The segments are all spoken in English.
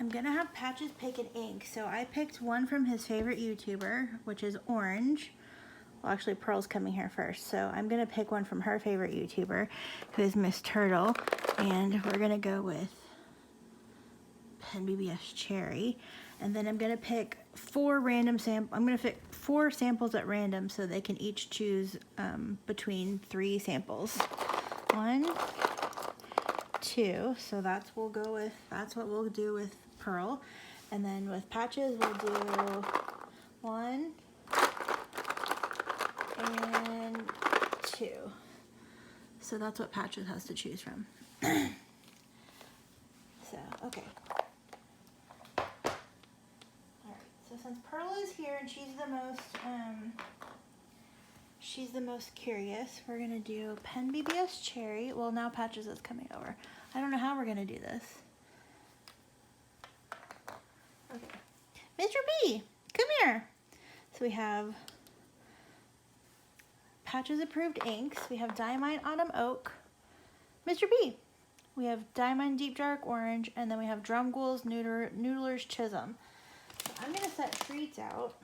I'm gonna have Patches pick an ink. So I picked one from his favorite YouTuber, which is Orange. Well, actually, Pearl's coming here first. So I'm gonna pick one from her favorite YouTuber, who is Miss Turtle. And we're gonna go with Pen BBS Cherry. And then I'm gonna pick four samples at random so they can each choose between 3 samples. 1, 2, so that's what we'll do with Pearl. And then with Patches we'll do 1 and 2. So that's what Patches has to choose from. So, okay. Alright, so since Pearl is here and she's the most curious, we're gonna do Pen BBS Cherry. Well, now Patches is coming over. I don't know how we're gonna do this. Okay. Mr. B, come here. So we have Patches approved inks. We have Diamine Autumn Oak. Mr. B, we have Diamine Deep Dark Orange, and then we have Drum Ghouls Noodler's Chisholm. So I'm gonna set treats out.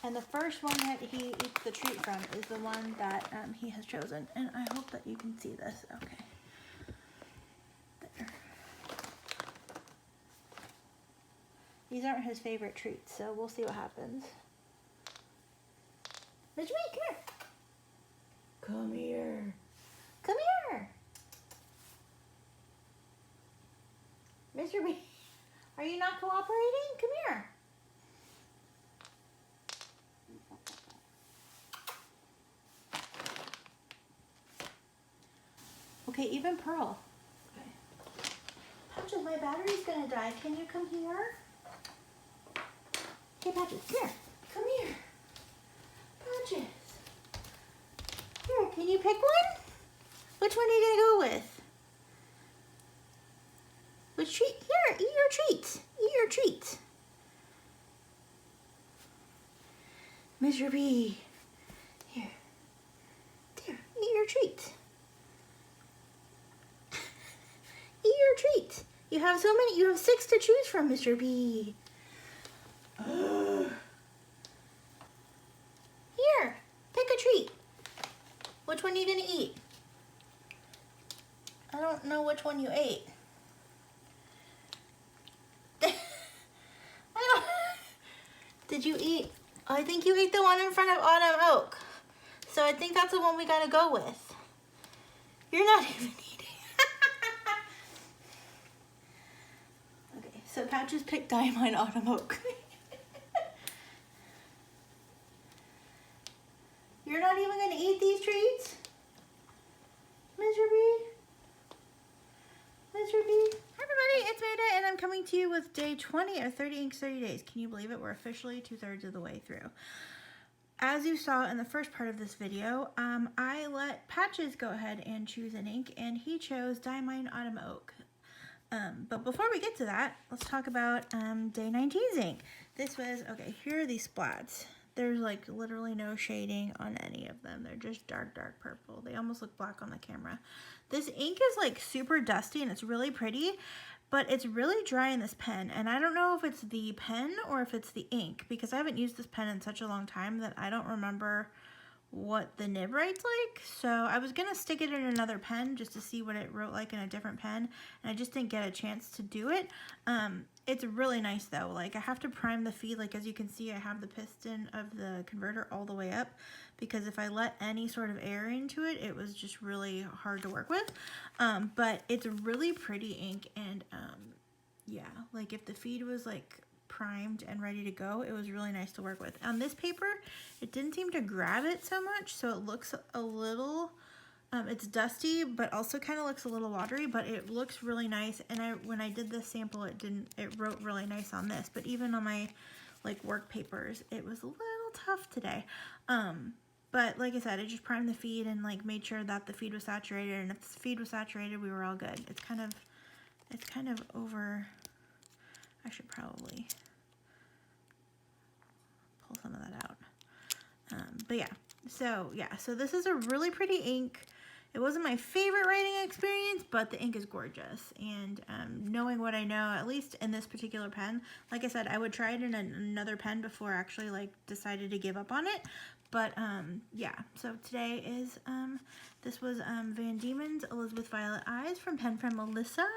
And the first one that he eats the treat from is the one that he has chosen. And I hope that you can see this. Okay. There. These aren't his favorite treats, so we'll see what happens. Mr. B, come here. Come here. Come here. Mr. B, are you not cooperating? Come here. Okay, even Pearl. Okay. Patches, my battery's gonna die. Can you come here? Hey, Patches, come here. Come here. Patches. Here, can you pick one? Which one are you gonna go with? Which treat? Here, eat your treats. Eat your treats. Mr. B. Here. There, eat your treats. Eat your treats. You have 6 to choose from, Mr. B. Here, pick a treat. Which one are you gonna eat? I don't know which one you ate. Did you eat? I think you ate the one in front of Autumn Oak. So I think that's the one we gotta go with. You're not even eating. Okay, so Patches picked Diamine Autumn Oak. You're not even gonna eat these treats? Mr. B? Mr. B? Hi everybody, it's Manda and I'm coming to you with day 20 of 30 inks 30 days. Can you believe it? We're officially 2/3 of the way through. As you saw in the first part of this video, I let Patches go ahead and choose an ink and he chose Diamine Autumn Oak. But before we get to that, let's talk about day 19's ink. This was, okay, here are these splats. There's like literally no shading on any of them. They're just dark, dark purple. They almost look black on the camera. This ink is like super dusty and it's really pretty, but it's really dry in this pen. And I don't know if it's the pen or if it's the ink because I haven't used this pen in such a long time that I don't remember what the nib writes like. So I was gonna stick it in another pen just to see what it wrote like in a different pen. And I just didn't get a chance to do it. It's really nice though. Like I have to prime the feed. Like as you can see, I have the piston of the converter all the way up because if I let any sort of air into it, it was just really hard to work with. But it's a really pretty ink and yeah, like if the feed was like primed and ready to go, it was really nice to work with. On this paper, it didn't seem to grab it so much, so it looks a little, it's dusty, but also kind of looks a little watery, but it looks really nice. And when I did this sample, it wrote really nice on this, but even on my like work papers, it was a little tough today. But like I said, I just primed the feed and like made sure that the feed was saturated, and if the feed was saturated, we were all good. It's kind of over. I should probably pull some of that out. But yeah, so this is a really pretty ink. It wasn't my favorite writing experience, but the ink is gorgeous. And knowing what I know, at least in this particular pen, like I said, I would try it in another pen before I actually like decided to give up on it. But yeah, so today is, this was Van Diemen's Elizabeth Violet Eyes from pen friend Melissa.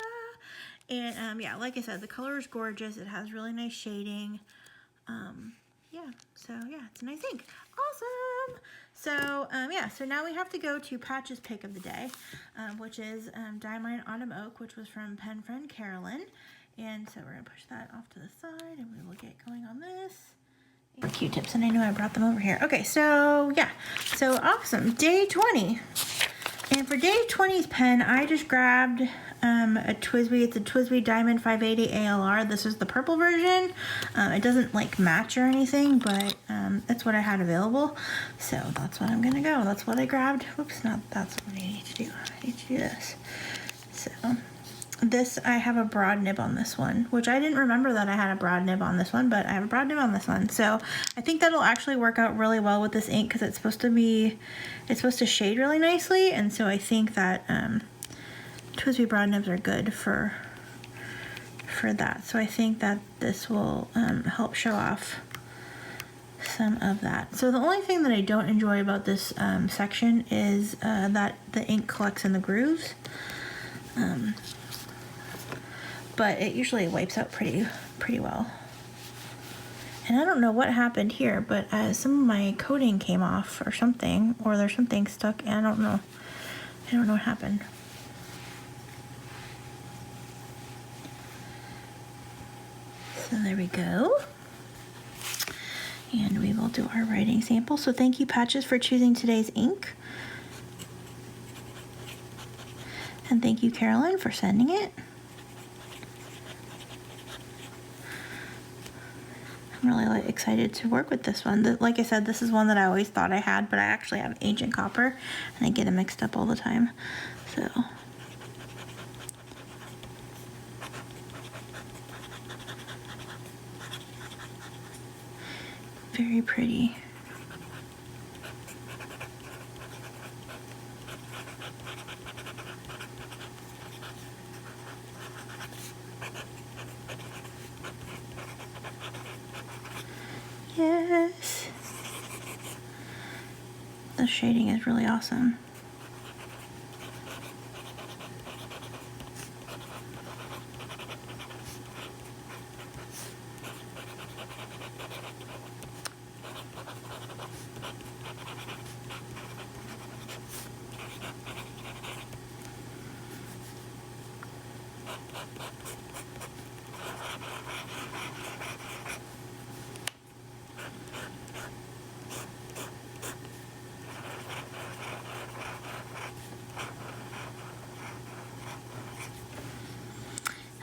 And yeah, like I said, the color is gorgeous. It has really nice shading. Yeah, so yeah, it's a nice ink. Awesome! So yeah, so now we have to go to Patch's pick of the day, which is Diamine Autumn Oak, which was from pen friend Karolen. And so we're gonna push that off to the side and we will get going on this. And Q-tips, and I know I brought them over here. Okay, so yeah, so awesome, day 20. And for day 20's pen, I just grabbed a TWSBI. It's a TWSBI Diamond 580 ALR. This is the purple version. It doesn't like match or anything, but that's what I had available. So that's what I'm gonna go. That's what I grabbed. Whoops, that's what I need to do. I need to do this. So this, I have a broad nib on this one, which I didn't remember that I had a broad nib on this one, but I have a broad nib on this one. So I think that'll actually work out really well with this ink because it's supposed to shade really nicely. And so I think that TWSBI broad nibs are good for that. So I think that this will help show off some of that. So the only thing that I don't enjoy about this section is that the ink collects in the grooves. But it usually wipes out pretty well. And I don't know what happened here, but some of my coating came off or something, or there's something stuck, and I don't know what happened. So there we go. And we will do our writing sample. So thank you, Patches, for choosing today's ink. And thank you, Karolen, for sending it. I'm really excited to work with this one. Like I said, this is one that I always thought I had, but I actually have Ancient Copper, and I get it mixed up all the time. So very pretty. Yes. The shading is really awesome.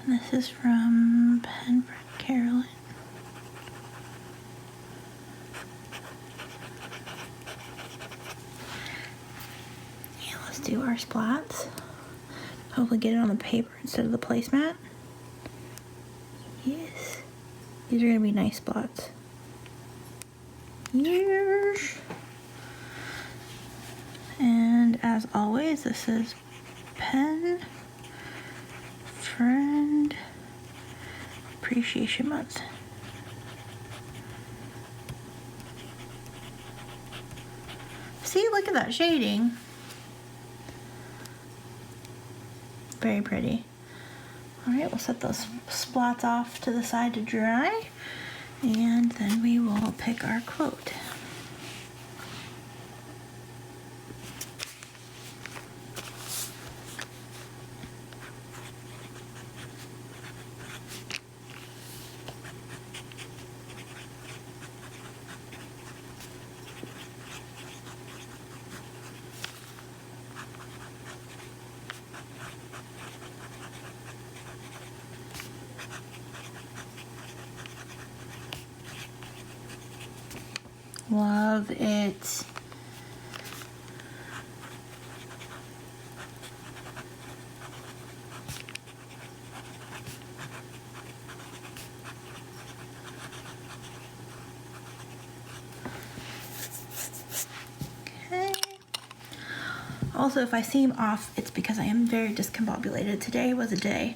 And this is from Friend Karolen. Yeah, let's do our splats. Hopefully get it on the paper instead of the placemat. Yes. These are going to be nice splats. Yes. And as always, this is Pen Friend Appreciation Month. See, look at that shading. Very pretty. Alright, we'll set those splats off to the side to dry, and then we will pick our quote. Love it. Also, if I seem off, it's because I am very discombobulated. Today was a day.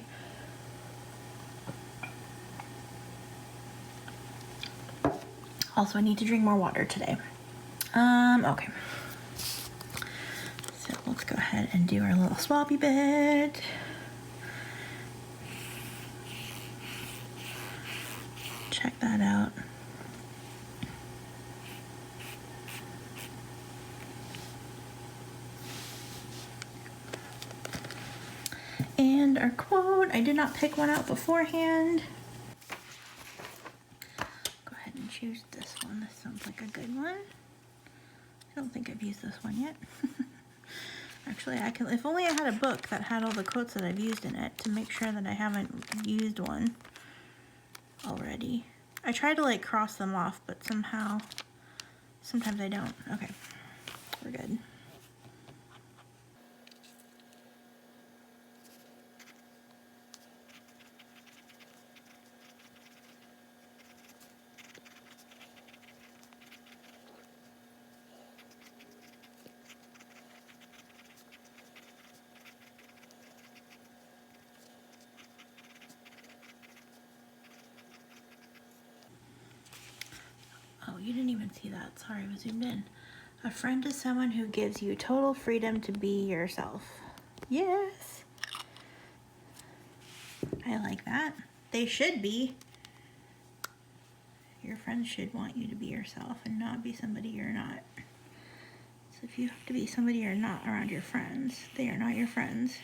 Also, I need to drink more water today. Okay. So let's go ahead and do our little swappy bit. Check that out. And our quote, I did not pick one out beforehand. Go ahead and choose this one. This sounds like a good one. I don't think I've used this one yet. Actually, I can, if only I had a book that had all the quotes that I've used in it to make sure that I haven't used one already. I try to like cross them off, but somehow, sometimes I don't. Okay, we're good. You didn't even see that. Sorry, I was zoomed in. A friend is someone who gives you total freedom to be yourself. Yes. I like that. They should be. Your friends should want you to be yourself and not be somebody you're not. So if you have to be somebody you're not around your friends, they are not your friends.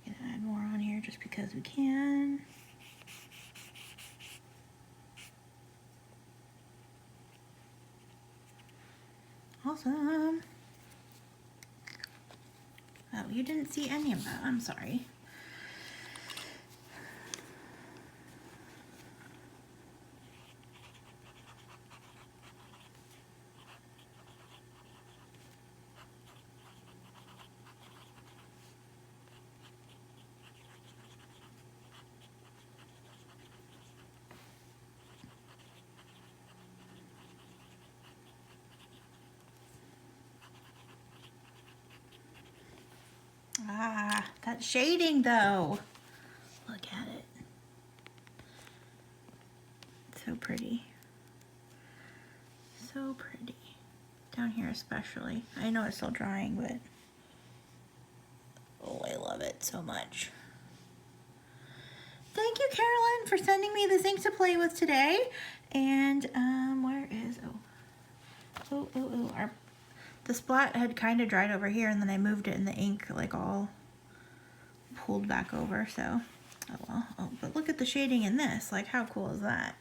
I'm gonna add more on here just because we can. Awesome. Oh, you didn't see any of that. I'm sorry. Ah, that shading though. Look at it. So pretty. So pretty. Down here especially. I know it's still drying, but oh, I love it so much. Thank you, Carolyn, for sending me this ink to play with today. And where is the splat had kind of dried over here, and then I moved it, and the ink like all pulled back over. So, oh well. Oh, but look at the shading in this. Like, how cool is that?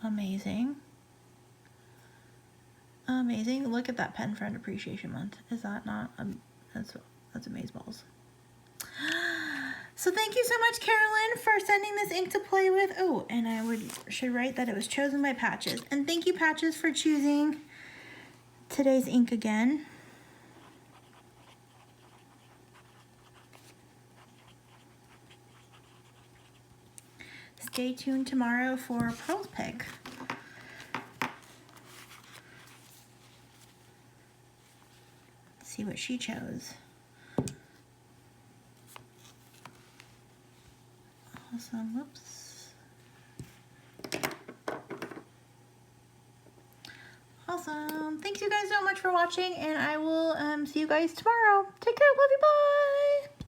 Amazing. Amazing. Look at that pen friend appreciation month. Is that not? That's amazeballs. So thank you so much, Carolyn, for sending this ink to play with. Oh, and I should write that it was chosen by Patches. And thank you, Patches, for choosing today's ink again. Stay tuned tomorrow for Pearl's pick. Let's see what she chose. Awesome. Whoops. Awesome. Thanks you guys so much for watching, and I will see you guys tomorrow. Take care. Love you. Bye.